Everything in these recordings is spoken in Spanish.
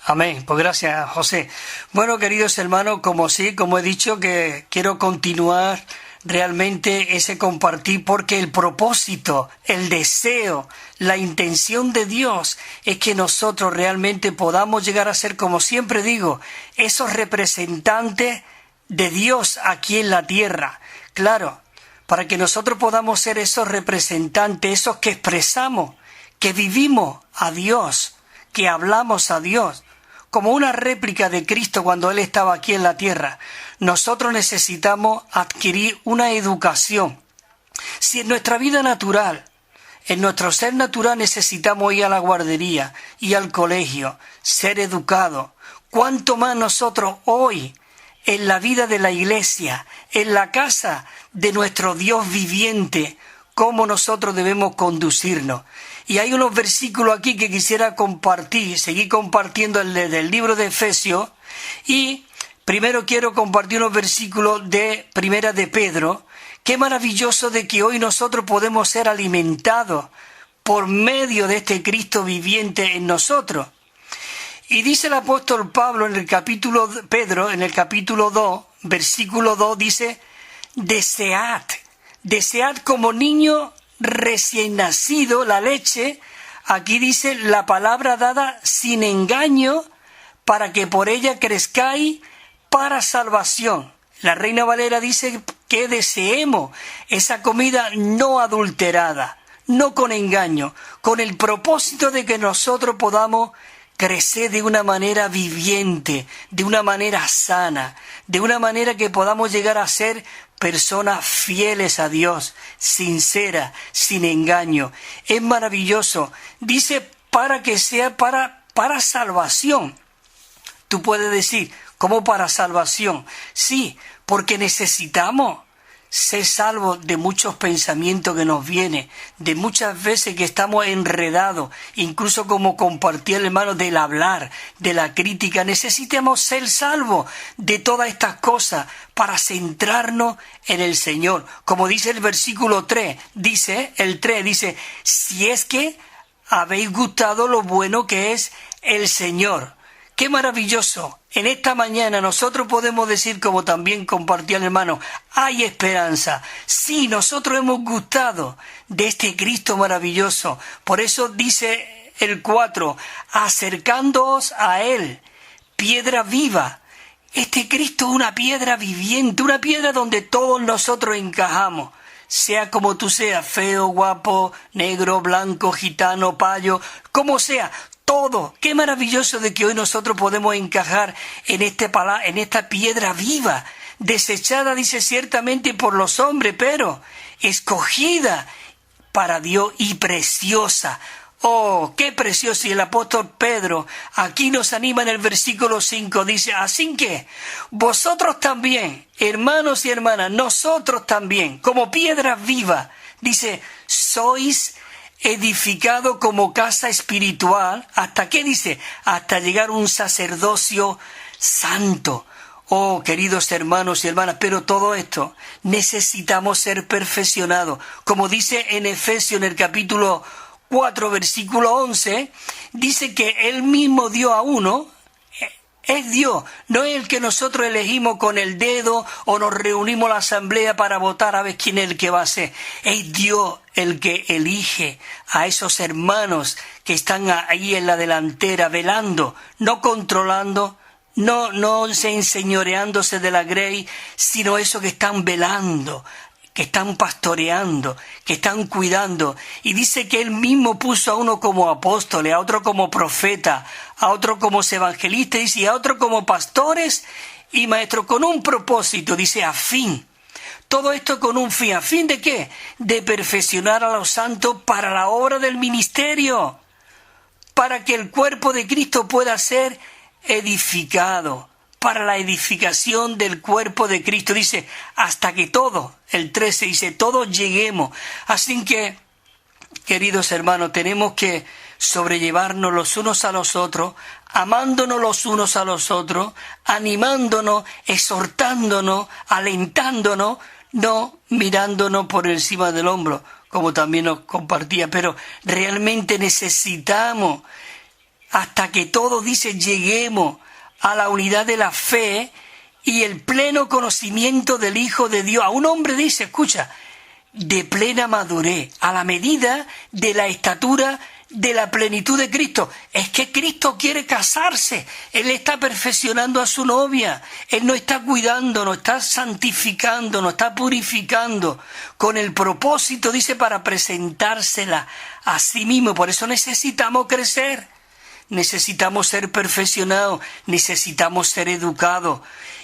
Amén. Pues gracias, José. Bueno, queridos hermanos, como he dicho, que quiero continuar realmente ese compartir, porque el propósito, el deseo, la intención de Dios es que nosotros realmente podamos llegar a ser, como siempre digo, esos representantes de Dios aquí en la tierra. Claro, para que nosotros podamos ser esos representantes, esos que expresamos, que vivimos a Dios, que hablamos a Dios, como una réplica de Cristo cuando Él estaba aquí en la tierra. Nosotros necesitamos adquirir una educación. Si en nuestra vida natural, en nuestro ser natural necesitamos ir a la guardería, ir al colegio, ser educados, ¿cuánto más nosotros hoy, en la vida de la iglesia, en la casa de nuestro Dios viviente, cómo nosotros debemos conducirnos? Y hay unos versículos aquí que quisiera compartir, seguir compartiendo del libro de Efesios, y primero quiero compartir unos versículos de Primera de Pedro. Qué maravilloso de que hoy nosotros podemos ser alimentados por medio de este Cristo viviente en nosotros. Y dice el apóstol Pablo en el capítulo 2, versículo 2, dice: desead como niño recién nacido la leche, aquí dice la palabra dada sin engaño, para que por ella crezcáis para salvación. La Reina Valera dice que deseemos esa comida no adulterada, no con engaño, con el propósito de que nosotros podamos crecer de una manera viviente, de una manera sana, de una manera que podamos llegar a ser personas fieles a Dios, sinceras, sin engaño. Es maravilloso. Dice para que sea para salvación. Tú puedes decir, ¿cómo para salvación? Sí, porque necesitamos ser salvos de muchos pensamientos que nos vienen, de muchas veces que estamos enredados, incluso como compartía el hermano del hablar, de la crítica. Necesitamos ser salvos de todas estas cosas para centrarnos en el Señor. Como dice el versículo 3, dice, si es que habéis gustado lo bueno que es el Señor. ¡Qué maravilloso! En esta mañana nosotros podemos decir, como también compartía el hermano, hay esperanza. Sí, nosotros hemos gustado de este Cristo maravilloso. Por eso dice el 4, acercándoos a Él, piedra viva. Este Cristo es una piedra viviente, una piedra donde todos nosotros encajamos. Sea como tú seas, feo, guapo, negro, blanco, gitano, payo, como sea, todo. Qué maravilloso de que hoy nosotros podemos encajar en esta piedra viva, desechada, dice, ciertamente por los hombres, pero escogida para Dios y preciosa. ¡Oh, qué precioso! Y el apóstol Pedro aquí nos anima en el versículo 5, dice, así que vosotros también, hermanos y hermanas, nosotros también, como piedras vivas, dice, sois edificado como casa espiritual, ¿hasta qué dice? Hasta llegar a un sacerdocio santo. Oh, queridos hermanos y hermanas, pero todo esto necesitamos ser perfeccionados. Como dice en Efesios en el capítulo 4, versículo 11, dice que Él mismo dio a uno. Es Dios, no es el que nosotros elegimos con el dedo o nos reunimos a la asamblea para votar a ver quién es el que va a ser. Es Dios el que elige a esos hermanos que están ahí en la delantera velando, no controlando, no enseñoreándose de la grey, sino esos que están velando, que están pastoreando, que están cuidando. Y dice que Él mismo puso a uno como apóstol, a otro como profeta, a otro como evangelistas y a otro como pastores y maestros, con un propósito, dice, a fin. Todo esto con un fin. ¿A fin de qué? De perfeccionar a los santos para la obra del ministerio, para que el cuerpo de Cristo pueda ser edificado, para la edificación del cuerpo de Cristo. Dice, hasta que todos, el 13 dice, todos lleguemos. Así que, queridos hermanos, tenemos que sobrellevarnos los unos a los otros, amándonos los unos a los otros, animándonos, exhortándonos, alentándonos, no mirándonos por encima del hombro, como también nos compartía, pero realmente necesitamos hasta que todos, dice, lleguemos a la unidad de la fe y el pleno conocimiento del Hijo de Dios. A un hombre, dice, escucha, de plena madurez, a la medida de la estatura de la plenitud de Cristo. Es que Cristo quiere casarse. Él está perfeccionando a su novia. Él nos está cuidando, nos está santificando, nos está purificando, con el propósito, dice, para presentársela a sí mismo. Por eso necesitamos crecer. Necesitamos ser perfeccionados. Necesitamos ser educados.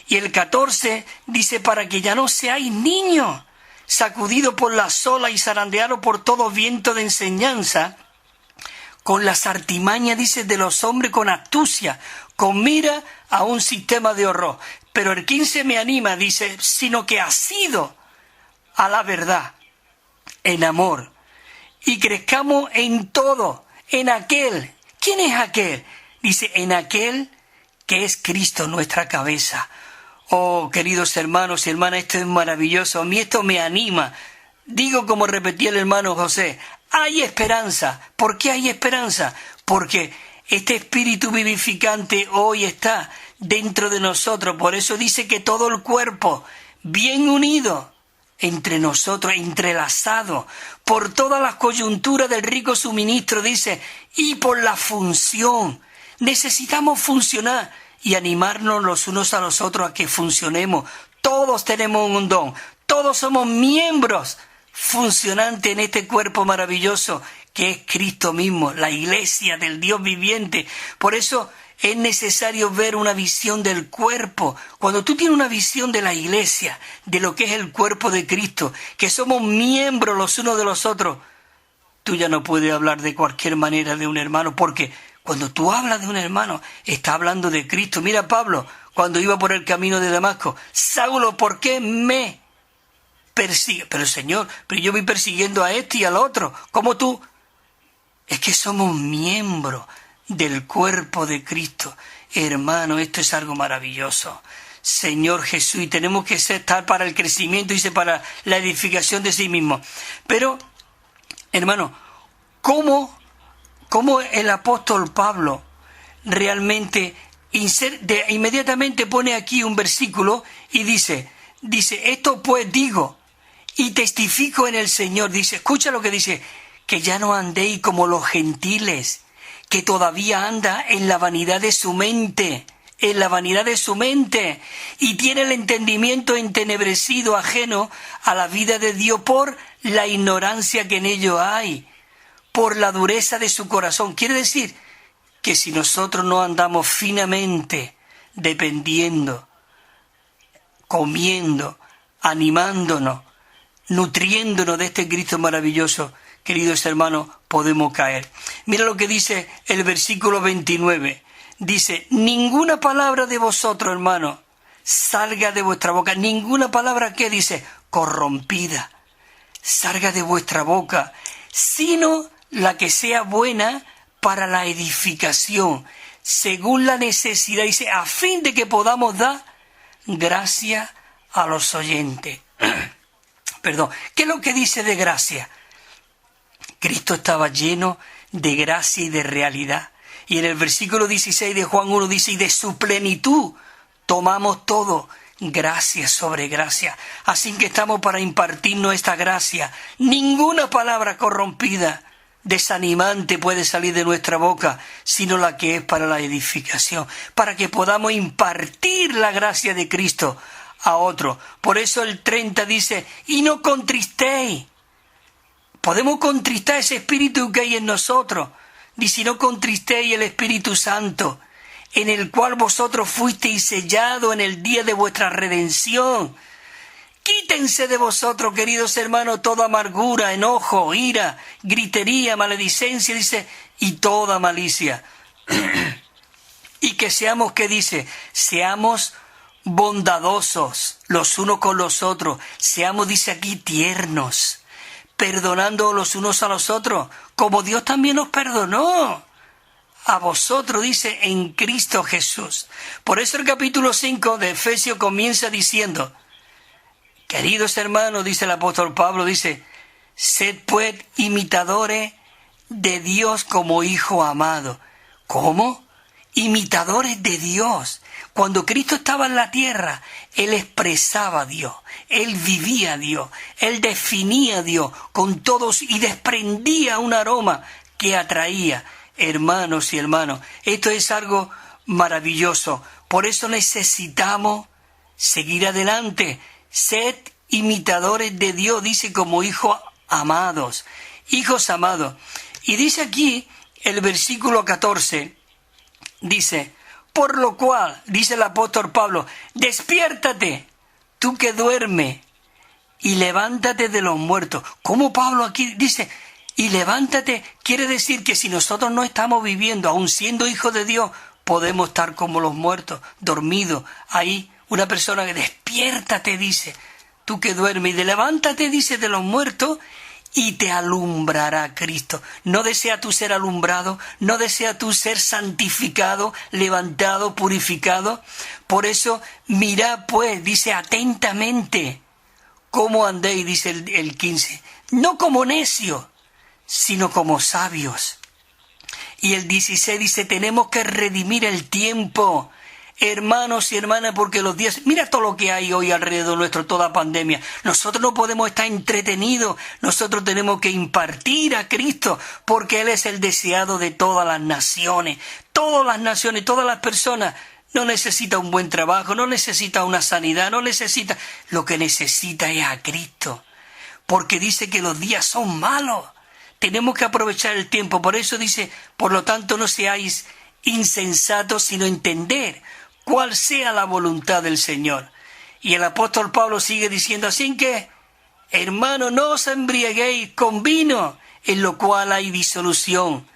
Y el 14 dice, para que ya no seáis niños, sacudidos por las olas y zarandeados por todo viento de enseñanza, con las artimañas, dice, de los hombres, con astucia, con mira a un sistema de horror. Pero el 15 me anima, dice, sino que asido a la verdad, en amor, y crezcamos en todo, en aquel. ¿Quién es aquel? Dice, en aquel que es Cristo, nuestra cabeza. Oh, queridos hermanos y hermanas, esto es maravilloso. A mí esto me anima. Digo, como repetía el hermano José, hay esperanza. ¿Por qué hay esperanza? Porque este espíritu vivificante hoy está dentro de nosotros. Por eso dice que todo el cuerpo, bien unido entre nosotros, entrelazado por todas las coyunturas del rico suministro, dice, y por la función. Necesitamos funcionar y animarnos los unos a los otros a que funcionemos. Todos tenemos un don. Todos somos miembros funcionante en este cuerpo maravilloso que es Cristo mismo, la iglesia del Dios viviente. Por eso es necesario ver una visión del cuerpo. Cuando tú tienes una visión de la iglesia, de lo que es el cuerpo de Cristo, que somos miembros los unos de los otros, tú ya no puedes hablar de cualquier manera de un hermano, porque cuando tú hablas de un hermano, está hablando de Cristo. Mira Pablo, cuando iba por el camino de Damasco, Saulo, ¿por qué me persigue? Pero Señor, pero yo voy persiguiendo a este y al otro. ¿Cómo tú? Es que somos miembros del cuerpo de Cristo. Hermano, esto es algo maravilloso. Señor Jesús, y tenemos que estar para el crecimiento, dice, para la edificación de sí mismo. Pero, hermano, ¿cómo el apóstol Pablo realmente inmediatamente pone aquí un versículo y dice, esto pues digo y testifico en el Señor? Dice, escucha lo que dice, que ya no andéis como los gentiles, que todavía anda en la vanidad de su mente, y tiene el entendimiento entenebrecido, ajeno a la vida de Dios por la ignorancia que en ello hay, por la dureza de su corazón. Quiere decir que si nosotros no andamos finamente, dependiendo, comiendo, animándonos, nutriéndonos de este Cristo maravilloso, queridos hermanos, podemos caer. Mira lo que dice el versículo 29. Dice, ninguna palabra de vosotros, hermanos, salga de vuestra boca. Ninguna palabra, ¿qué dice? Corrompida, salga de vuestra boca, sino la que sea buena para la edificación, según la necesidad, dice, a fin de que podamos dar gracia a los oyentes. Perdón, ¿qué es lo que dice de gracia? Cristo estaba lleno de gracia y de realidad. Y en el versículo 16 de Juan 1 dice, y de su plenitud tomamos todo, gracia sobre gracia. Así que estamos para impartirnos esta gracia. Ninguna palabra corrompida, desanimante puede salir de nuestra boca, sino la que es para la edificación, para que podamos impartir la gracia de Cristo a otro. Por eso el 30 dice, y no contristéis. Podemos contristar ese espíritu que hay en nosotros. Dice, no contristéis el Espíritu Santo, en el cual vosotros fuisteis sellados en el día de vuestra redención. Quítense de vosotros, queridos hermanos, toda amargura, enojo, ira, gritería, maledicencia, dice, y toda malicia. Y que seamos, ¿qué dice? Seamos bondadosos los unos con los otros. Seamos, dice aquí, tiernos, perdonando los unos a los otros, como Dios también nos perdonó a vosotros, dice, en Cristo Jesús. Por eso el capítulo 5 de Efesios comienza diciendo, queridos hermanos, dice el apóstol Pablo, dice, sed pues imitadores de Dios como hijo amado. ¿Cómo? Imitadores de Dios. Cuando Cristo estaba en la tierra, Él expresaba a Dios, Él vivía a Dios, Él definía a Dios con todos y desprendía un aroma que atraía. Hermanos y hermanos, esto es algo maravilloso. Por eso necesitamos seguir adelante. Sed imitadores de Dios, dice, como hijos amados. Hijos amados. Y dice aquí el versículo 14, dice, por lo cual, dice el apóstol Pablo, despiértate, tú que duermes, y levántate de los muertos. ¿Cómo Pablo aquí dice, y levántate? Quiere decir que si nosotros no estamos viviendo, aun siendo hijos de Dios, podemos estar como los muertos, dormidos. Ahí una persona que despiértate, dice, tú que duermes, y levántate, dice, de los muertos, y te alumbrará Cristo. ¿No desea tú ser alumbrado? ¿No desea tú ser santificado, levantado, purificado? Por eso, mirad pues, dice, atentamente, cómo andéis, dice el 15, no como necios, sino como sabios. Y el 16 dice, tenemos que redimir el tiempo, hermanos y hermanas, porque los días... Mira todo lo que hay hoy alrededor nuestro, toda pandemia. Nosotros no podemos estar entretenidos. Nosotros tenemos que impartir a Cristo, porque Él es el deseado de todas las naciones. Todas las naciones, todas las personas. No necesita un buen trabajo, no necesita una sanidad, no necesita... Lo que necesita es a Cristo. Porque dice que los días son malos. Tenemos que aprovechar el tiempo. Por eso dice, por lo tanto, no seáis insensatos, sino entender cuál sea la voluntad del Señor. Y el apóstol Pablo sigue diciendo, así que, hermano, no os embriaguéis con vino, en lo cual hay disolución.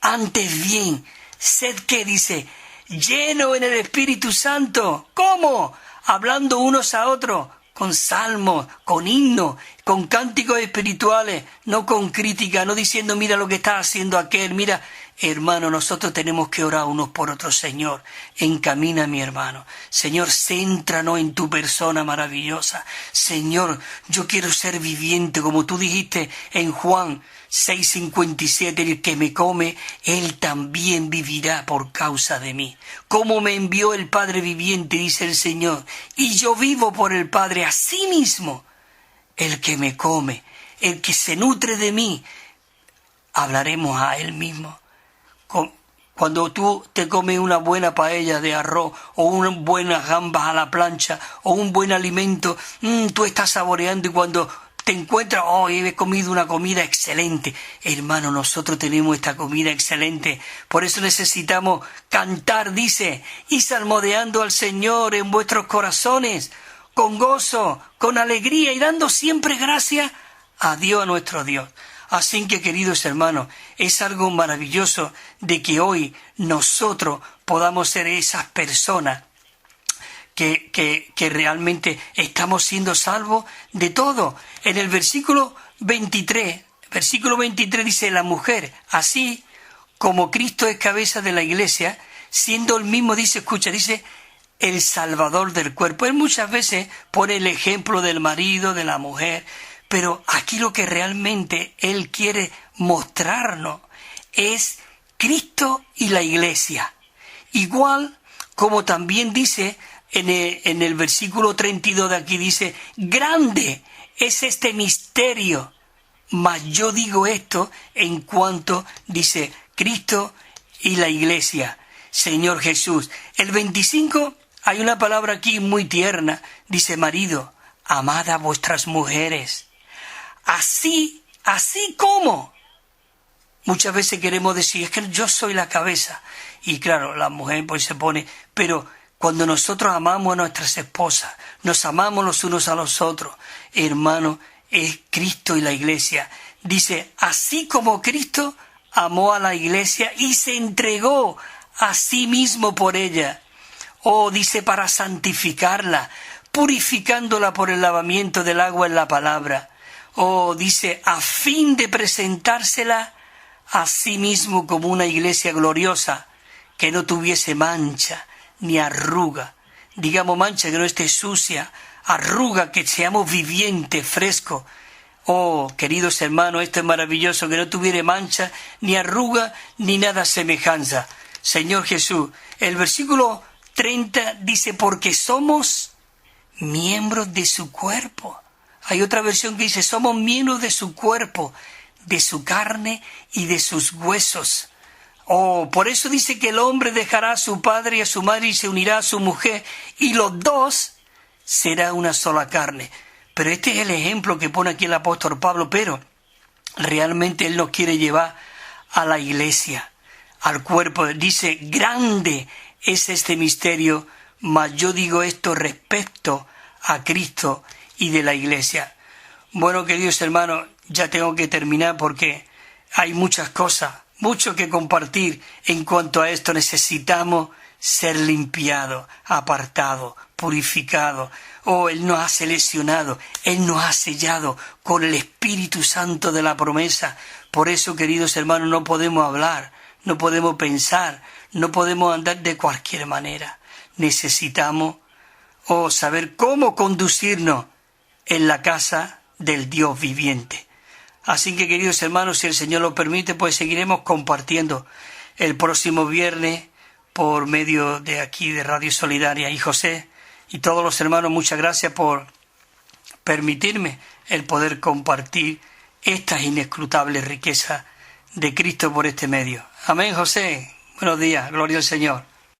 Antes bien, sed que dice, lleno en el Espíritu Santo. ¿Cómo? Hablando unos a otros, con salmos, con himnos, con cánticos espirituales, no con crítica, no diciendo, mira lo que está haciendo aquel, mira. Hermano, nosotros tenemos que orar unos por otros. Señor, encamina a mi hermano. Señor, céntranos en tu persona maravillosa. Señor, yo quiero ser viviente, como tú dijiste en Juan 6:57, el que me come, él también vivirá por causa de mí. Como me envió el Padre viviente, dice el Señor, y yo vivo por el Padre, así mismo, el que me come, el que se nutre de mí, hablaremos a él mismo. Cuando tú te comes una buena paella de arroz o unas buenas gambas a la plancha o un buen alimento, tú estás saboreando, y cuando te encuentras, he comido una comida excelente. Hermano, nosotros tenemos esta comida excelente. Por eso necesitamos cantar, dice, y salmodiando al Señor en vuestros corazones, con gozo, con alegría y dando siempre gracias a Dios, a nuestro Dios. Así que, queridos hermanos, es algo maravilloso de que hoy nosotros podamos ser esas personas que realmente estamos siendo salvos de todo. En el versículo 23 dice, la mujer, así como Cristo es cabeza de la iglesia, siendo el mismo, dice, el Salvador del cuerpo. Él muchas veces pone el ejemplo del marido, de la mujer, pero aquí lo que realmente Él quiere mostrarnos es Cristo y la iglesia. Igual como también dice en el versículo 32 de aquí, dice, grande es este misterio, mas yo digo esto en cuanto, dice, Cristo y la iglesia, Señor Jesús. El 25, hay una palabra aquí muy tierna, dice, marido, amad a vuestras mujeres. Así como. Muchas veces queremos decir, es que yo soy la cabeza. Y claro, la mujer pues se pone, pero cuando nosotros amamos a nuestras esposas, nos amamos los unos a los otros, hermano, es Cristo y la iglesia. Dice, así como Cristo amó a la iglesia y se entregó a sí mismo por ella. Dice, para santificarla, purificándola por el lavamiento del agua en la palabra. Dice, a fin de presentársela a sí mismo como una iglesia gloriosa, que no tuviese mancha ni arruga. Digamos mancha, que no esté sucia, arruga, que seamos vivientes, frescos. Queridos hermanos, esto es maravilloso, que no tuviere mancha, ni arruga, ni nada semejanza. Señor Jesús. El versículo 30 dice, porque somos miembros de su cuerpo. Hay otra versión que dice, somos miembros de su cuerpo, de su carne y de sus huesos. Por eso dice que el hombre dejará a su padre y a su madre y se unirá a su mujer, y los dos será una sola carne. Pero este es el ejemplo que pone aquí el apóstol Pablo, pero realmente él nos quiere llevar a la iglesia, al cuerpo. Dice, grande es este misterio, mas yo digo esto respecto a Cristo y de la iglesia. Bueno, queridos hermanos, ya tengo que terminar porque hay muchas cosas, mucho que compartir en cuanto a esto. Necesitamos ser limpiados, apartados, purificados. Él nos ha seleccionado, Él nos ha sellado con el Espíritu Santo de la promesa. Por eso, queridos hermanos, no podemos hablar, no podemos pensar, no podemos andar de cualquier manera. Necesitamos saber cómo conducirnos en la casa del Dios viviente. Así que, queridos hermanos, si el Señor lo permite, pues seguiremos compartiendo el próximo viernes por medio de aquí de Radio Solidaria. Y José y todos los hermanos, muchas gracias por permitirme el poder compartir estas inescrutables riquezas de Cristo por este medio. Amén, José. Buenos días, gloria al Señor.